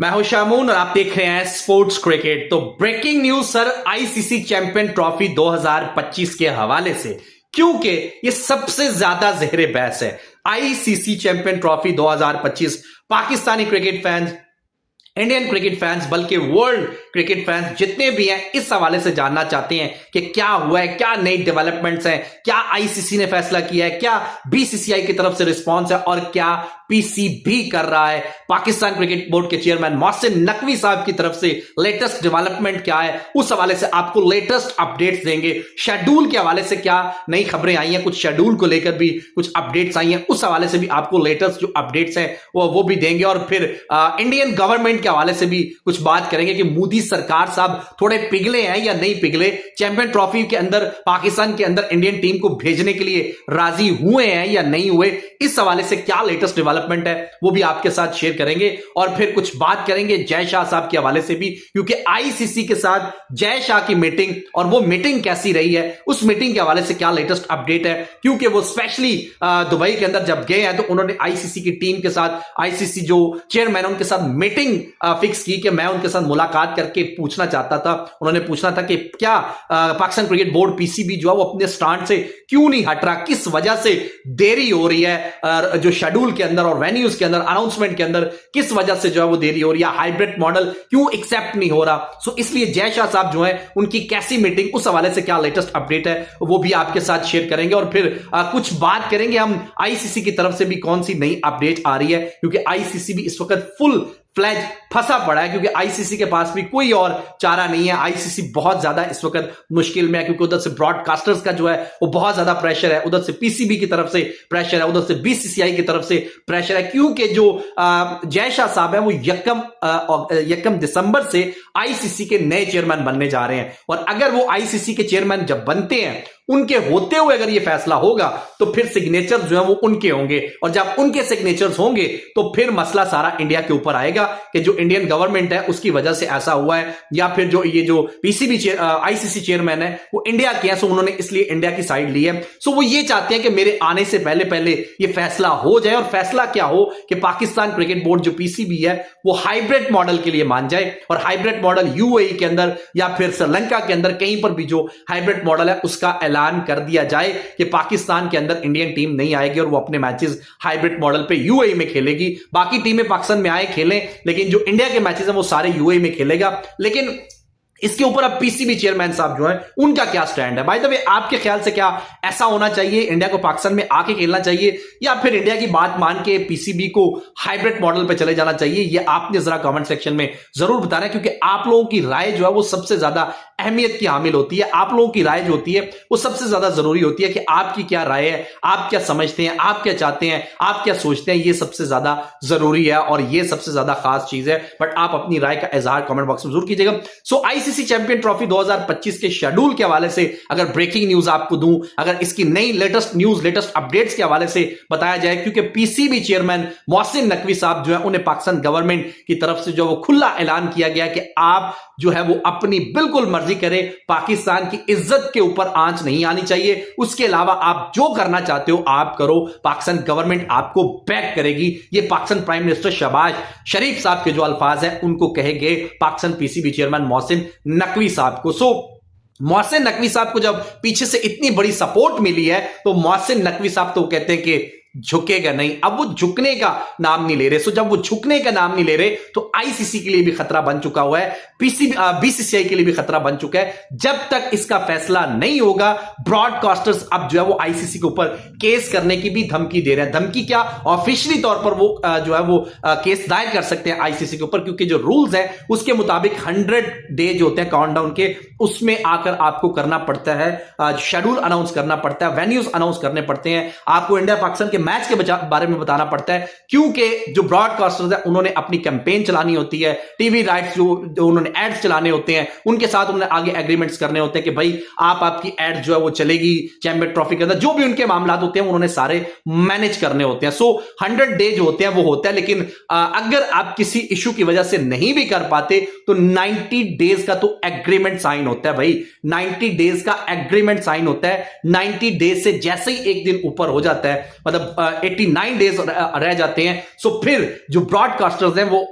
मैं हूं शामून और आप देख रहे हैं स्पोर्ट्स क्रिकेट। तो breaking news sir, ICC champion trophy 2025 के हवाले से, क्योंकि ये सबसे ज्यादा ज़हरे बहस है। ICC champion trophy 2025 Pakistani cricket fans, Indian cricket fans, बल्कि वर्ल्ड क्रिकेट फैंस जितने भी हैं इस हवाले से जानना चाहते हैं कि क्या हुआ है, क्या नई डेवलपमेंट्स हैं, क्या आईसीसी ने फैसला किया है, क्या बीसीसीआई की तरफ से रिस्पांस है और क्या पीसीबी कर रहा है। पाकिस्तान क्रिकेट बोर्ड के चेयरमैन मोहसिन नकवी साहब की तरफ से लेटेस्ट डेवलपमेंट क्या है, उस हवाले से आपको लेटेस्ट अपडेट्स देंगे। शेड्यूल के हवाले से क्या नई खबरें आई हैं, कुछ शेड्यूल को लेकर भी कुछ अपडेट्स आई हैं, उस हवाले से भी आपको लेटेस्ट जो अपडेट्स हैं वो भी देंगे। और फिर इंडियन गवर्नमेंट के हवाले से भी कुछ बात करेंगे कि मोदी सरकार साहब थोड़े पिघले हैं या नहीं पिघले, चैंपियन ट्रॉफी के अंदर पाकिस्तान के अंदर इंडियन टीम को भेजने के लिए राजी हुए हैं या नहीं हुए, इस हवाले से क्या लेटेस्ट डेवलपमेंट है वो भी आपके साथ शेयर करेंगे। और फिर कुछ बात करेंगे जय शाह साहब के हवाले से भी, क्योंकि आईसीसी के साथ जय शाह की मीटिंग और वो मीटिंग कैसी रही है, उस मीटिंग के हवाले से क्या लेटेस्ट अपडेट है। क्योंकि वो स्पेशली दुबई के अंदर जब गए हैं तो उन्होंने आईसीसी की टीम के साथ, आईसीसी जो चेयरमैन उनके साथ मीटिंग फिक्स की कि मैं उनके साथ मुलाकात करके पूछना चाहता था, उन्होंने पूछना था कि क्या पाकिस्तान क्रिकेट बोर्ड पीसीबी जो है वो अपने स्टैंड से क्यों नहीं हट रहा, किस वजह से देरी हो रही है जो शेड्यूल के अंदर और वेन्यूज के अंदर, अनाउंसमेंट के अंदर किस वजह से जो है वो देरी हो रही है, हाइब्रिड मॉडल क्यों एक्सेप्ट नहीं हो रहा। सो इसलिए जय शाह साहब जो है उनकी कैसी मीटिंग, उस हवाले से क्या लेटेस्ट अपडेट है वो भी आपके साथ शेयर करेंगे। और फिर कुछ बात करेंगे हम आईसीसी की तरफ से भी कौन सी नई अपडेट आ रही है, क्योंकि आईसीसी भी इस वक्त फुल फ्लैज फंसा पड़ा है, क्योंकि आईसीसी के पास भी कोई और चारा नहीं है। आईसीसी बहुत ज्यादा इस वक्त मुश्किल में है, क्योंकि उधर से ब्रॉडकास्टर्स का जो है वो बहुत ज्यादा प्रेशर है, उधर से पीसीबी की तरफ से प्रेशर है, उधर से बीसीसीआई की तरफ से प्रेशर है, क्योंकि जो जय शाह साहब है वो यकम दिसंबर से आईसीसी के नए चेयरमैन बनने जा रहे हैं। और अगर वो आईसीसी के चेयरमैन जब बनते हैं, उनके होते हुए अगर ये फैसला होगा तो फिर सिग्नेचर्स जो है वो उनके होंगे, और जब उनके सिग्नेचर्स होंगे तो फिर मसला सारा इंडिया के ऊपर आएगा कि जो इंडियन गवर्नमेंट है उसकी वजह से ऐसा हुआ है, या फिर जो ये जो पीसीबी आईसीसी चेयरमैन है वो इंडिया के हैं, सो उन्होंने इसलिए इंडिया की साइड ली है। सो वो ये चाहते हैं कि मेरे आने से पहले पहले ये फैसला हो जाए, और फैसला क्या हो कि पाकिस्तान क्रिकेट बोर्ड जो पीसीबी है वो हाइब्रिड मॉडल के लिए मान जाए, और हाइब्रिड मॉडल यूएई के अंदर या फिर श्रीलंका के अंदर कहीं पर भी जो हाइब्रिड मॉडल है उसका ऐलान कर दिया जाए कि पाकिस्तान के अंदर इंडियन टीम नहीं आएगी और वो अपने मैचेस हाइब्रिड मॉडल पे यूएई में खेलेगी। बाकी टीमें पाकिस्तान में आए खेलें, लेकिन जो इंडिया के मैचेस हैं वो सारे यूएई में खेलेगा। लेकिन इसके ऊपर अब पीसीबी चेयरमैन साहब जो है उनका क्या स्टैंड है। बाय द वे, आपके ख्याल से क्या ऐसा होना चाहिए, इंडिया को पाकिस्तान में आके खेलना चाहिए, या फिर इंडिया की बात मान के पीसीबी को हाइब्रिड मॉडल पे चले जाना चाहिए? ये आपने जरा कमेंट सेक्शन में जरूर बताना है, क्योंकि आप लोगों की राय जो है वो सबसे ज्यादा अहमियत की हामिल होती है। आप लोगों की राय जो होती है वो सबसे ज्यादा जरूरी होती है कि आपकी क्या राय है, आप क्या समझते हैं, आप क्या चाहते हैं, आप क्या सोचते हैं, ये सबसे ज्यादा जरूरी है और ये सबसे ज्यादा खास चीज है। बट आप अपनी राय का इजहार कमेंट बॉक्स में जरूर कीजिएगा। सो आईसीसी चैंपियन ट्रॉफी 2025 के शेड्यूल के हवाले से अगर ब्रेकिंग न्यूज आपको दूं, अगर इसकी नई लेटेस्ट न्यूज, लेटेस्ट अपडेट्स के हवाले से बताया जाए, क्योंकि पीसीबी चेयरमैन मोहसिन नकवी साहब जो है उन्हें पाकिस्तान गवर्नमेंट की तरफ से जो वो खुला ऐलान किया गया कि आप जो है वो अपनी बिल्कुल मर्जी करें, पाकिस्तान की इज्जत के ऊपर आंच नहीं आनी चाहिए, उसके अलावा आप जो करना चाहते हो आप करो, पाकिस्तान गवर्नमेंट आपको बैक करेगी। ये पाकिस्तान प्राइम मिनिस्टर शहबाज शरीफ साहब के जो अल्फाज हैं उनको कहे गए पाकिस्तान पीसीबी चेयरमैन मोहसिन नकवी साहब को। सो मोहसिन नकवी साहब को जब पीछे से इतनी बड़ी सपोर्ट मिली है तो मोहसिन नकवी साहब तो कहते हैं कि झुकेगा नहीं। अब वो झुकने का नाम नहीं ले रहे। सो जब वो झुकने का नाम नहीं ले रहे तो आईसीसी के लिए भी खतरा बन चुका हुआ है, बीसीसीआई के लिए भी खतरा बन चुका है। जब तक इसका फैसला नहीं होगा, ब्रॉडकास्टर्स अब जो है वो आईसीसी के ऊपर केस करने की भी धमकी दे रहे हैं। धमकी क्या, ऑफिशियली तौर पर वो जो है वो केस दायर कर सकते हैं आईसीसी के ऊपर, क्योंकि जो रूल्स है उसके मुताबिक 100 डेज होते हैं काउंटडाउन के, उसमें आकर आपको करना पड़ता है, शेड्यूल अनाउंस करना पड़ता है, वेन्यूज अनाउंस करने पड़ते हैं, आपको इंडिया पाकिस्तान के मैच के बारे में बताना पड़ता है, क्योंकि जो ब्रॉडकास्टर्स हैं उन्होंने अपनी कैंपेन चलानी होती है, टीवी राइट्स जो उन्होंने एड्स चलाने होते हैं, उनके साथ उन्होंने आगे एग्रीमेंट्स करने होते हैं कि भाई आपकी एड जो है वो चलेगी चैंपियन ट्रॉफी के अंदर, जो भी उनके मामला होते हैं उन्होंने सारे मैनेज करने होते हैं। सो 100 डेज होते हैं वो होता है, लेकिन अगर आप किसी इशू की वजह से नहीं भी कर पाते तो 90 डेज का तो एग्रीमेंट साइन होता है भाई, 90 डेज का एग्रीमेंट साइन होता है। 90 डेज से जैसे ही एक दिन ऊपर हो जाता है, मतलब 89 डेज रह जाते हैं, सो फिर जो ब्रॉडकास्टर्स हैं वो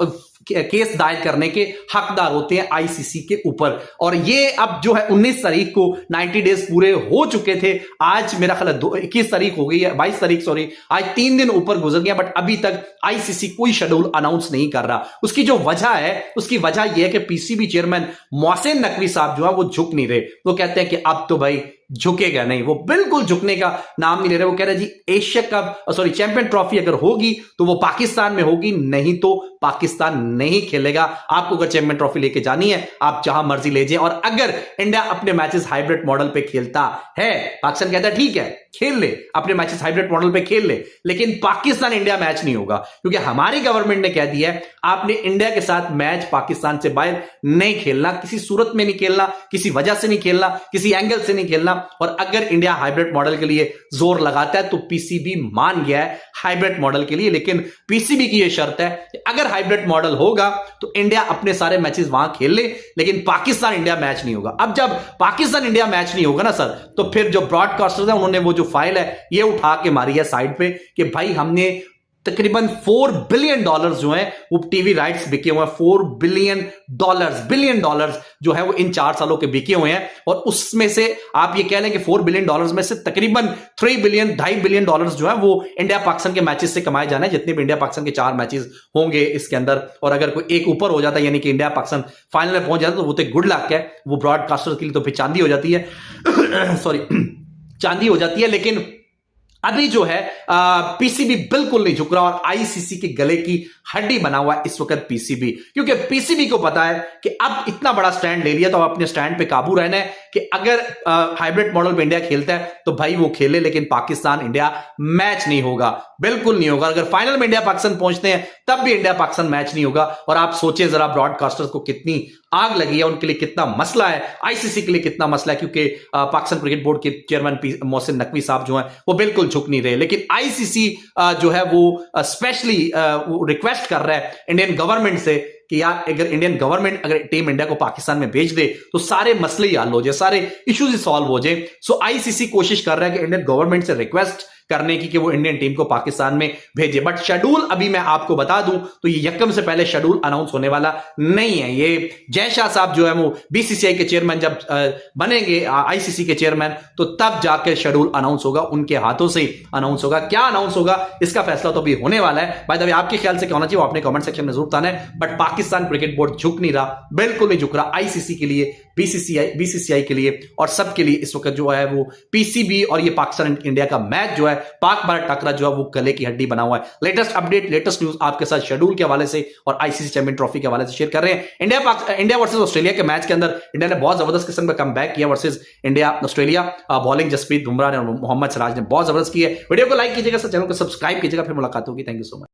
केस दायर करने के हकदार होते हैं आईसीसी के ऊपर। और ये अब जो है 19 तारीख को 90 डेज पूरे हो चुके थे। आज मेरा ख्याल है 21 तारीख हो गई है, 22 तारीख सॉरी, आज 3 दिन ऊपर गुजर गया, बट अभी तक आईसीसी कोई शेड्यूल अनाउंस नहीं कर रहा। उसकी जो वजह है, उसकी वजह यह है कि पीसीबी चेयरमैन मोहसिन नकवी साहब जो है वो झुक नहीं रहे। वो कहते हैं कि अब तो भाई झुकेगा नहीं, वो बिल्कुल झुकने का नाम नहीं ले रहे। वो कह रहे जी Asia Cup sorry Champion Trophy अगर होगी तो वो पाकिस्तान में होगी, नहीं तो पाकिस्तान नहीं खेलेगा। आपको अगर चैंपियन ट्रॉफी लेके जानी है आप जहां मर्जी ले जाए। और अगर इंडिया अपने मैचेस हाइब्रिड मॉडल पे खेलता है, पाकिस्तान कहता है ठीक है खेल ले, अपने मैचेस हाइब्रिड मॉडल पे खेल ले, लेकिन पाकिस्तान इंडिया मैच नहीं होगा, क्योंकि हमारी गवर्नमेंट ने कह दिया है आपने इंडिया के साथ मैच पाकिस्तान से बाहर नहीं खेलना, किसी सूरत में नहीं खेलना, किसी वजह से नहीं खेलना, किसी एंगल से नहीं खेलना। और अगर इंडिया हाइब्रिड मॉडल के लिए जोर लगाता है तो पीसीबी मान गया है हाइब्रिड मॉडल के लिए, लेकिन पीसीबी की यह शर्त है कि अगर हाइब्रिड मॉडल होगा तो इंडिया अपने सारे मैचेस वहां खेल ले, लेकिन पाकिस्तान इंडिया मैच नहीं होगा। अब जब पाकिस्तान इंडिया मैच नहीं होगा ना सर, तो फिर जो ब्रॉडकास्टर्स है उन्होंने वो जो फाइल है ये उठा के मारी है साइड पे कि भाई हमने तकरीबन $4 बिलियन जो है वो टीवी राइट्स बिके हुए हैं। $4 बिलियन जो है वो इन 4 सालों के बिके हुए हैं। और उसमें से आप ये कह लें कि $4 बिलियन में से तकरीबन $3 बिलियन $2.5 बिलियन जो है वो इंडिया पाकिस्तान के मैचेस से कमाए जाने, जितने भी इंडिया पाकिस्तान के 4 मैचेस होंगे इसके अंदर। और अगर कोई एक ऊपर हो जाता है यानी कि इंडिया पाकिस्तान फाइनल में पहुंच जाता है तो वो तो गुड लक है, वो ब्रॉडकास्टर्स के लिए तो फिर चांदी हो जाती है सॉरी चांदी हो जाती है। लेकिन अभी जो है पीसीबी बिल्कुल नहीं झुक रहा और आईसीसी के गले की हड्डी बना हुआ है इस वक्त पीसीबी, क्योंकि पीसीबी को पता है कि अब इतना बड़ा स्टैंड ले लिया तो अपने स्टैंड पे काबू रहना है कि अगर हाइब्रिड मॉडल पे इंडिया खेलता है तो भाई वो खेले, लेकिन पाकिस्तान इंडिया मैच नहीं होगा, बिल्कुल नहीं होगा। अगर फाइनल में इंडिया पाकिस्तान पहुंचते हैं तब भी इंडिया पाकिस्तान मैच नहीं होगा। और आप सोचिए जरा ब्रॉडकास्टर्स को कितनी आग लगी है, उनके लिए कितना मसला है, आईसीसी के लिए कितना मसला है, क्योंकि पाकिस्तान क्रिकेट बोर्ड के चेयरमैन मोहसिन नकवी साहब जो हैं वो बिल्कुल झुक नहीं रहे। लेकिन आईसीसी जो है वो स्पेशली रिक्वेस्ट कर रहा है इंडियन गवर्नमेंट से कि यार अगर इंडियन गवर्नमेंट अगर टीम इंडिया को पाकिस्तान में भेज दे तो सारे मसले ही हल हो जाए, सारे इश्यूज ही सॉल्व हो जाए। सो आईसीसी कोशिश कर रहा है कि इंडियन गवर्नमेंट से रिक्वेस्ट करने की कि वो इंडियन टीम को पाकिस्तान में भेजे। बट शेड्यूल अभी मैं आपको बता दूं तो ये यकम से पहले शेड्यूल अनाउंस होने वाला नहीं है। ये जय शाह साहब जो है वो बीसीसीआई के चेयरमैन जब बनेंगे आईसीसी के चेयरमैन तो तब जाकर शेड्यूल अनाउंस होगा, उनके हाथों से अनाउंस होगा। क्या अनाउंस होगा इसका फैसला तो अभी होने वाला है। भाई तभी आपके ख्याल से क्या होना चाहिए वो अपने कमेंट सेक्शन में जरूर बताना है। बट पाकिस्तान क्रिकेट बोर्ड झुक नहीं रहा, बिल्कुल नहीं झुक रहा। आईसीसी के लिए, बीसीसीआई के लिए और सबके लिए इस वक्त जो है वो पीसीबी और ये पाकिस्तान इंडिया का मैच जो है पाक भारत टकरा जो है वो गले की हड्डी बना हुआ है। लेटेस्ट अपडेट, लेटेस्ट न्यूज आपके साथ शेड्यूल के हवाले से और आईसीसी चैंपियन ट्रॉफी के हवाले से शेयर कर रहे हैं। इंडिया वर्सेस ऑस्ट्रेलिया के मैच के अंदर इंडिया ने बहुत जबरदस्त किस्म का कमबैक किया versus India Australia. Bowling Jasprit Bumrah ने और मोहम्मद सिराज ने बहुत जबरदस्त की है। वीडियो को लाइक कीजिएगा, चैनल को सब्सक्राइब कीजिएगा। फिर मुलाकात होगी। Thank you so much.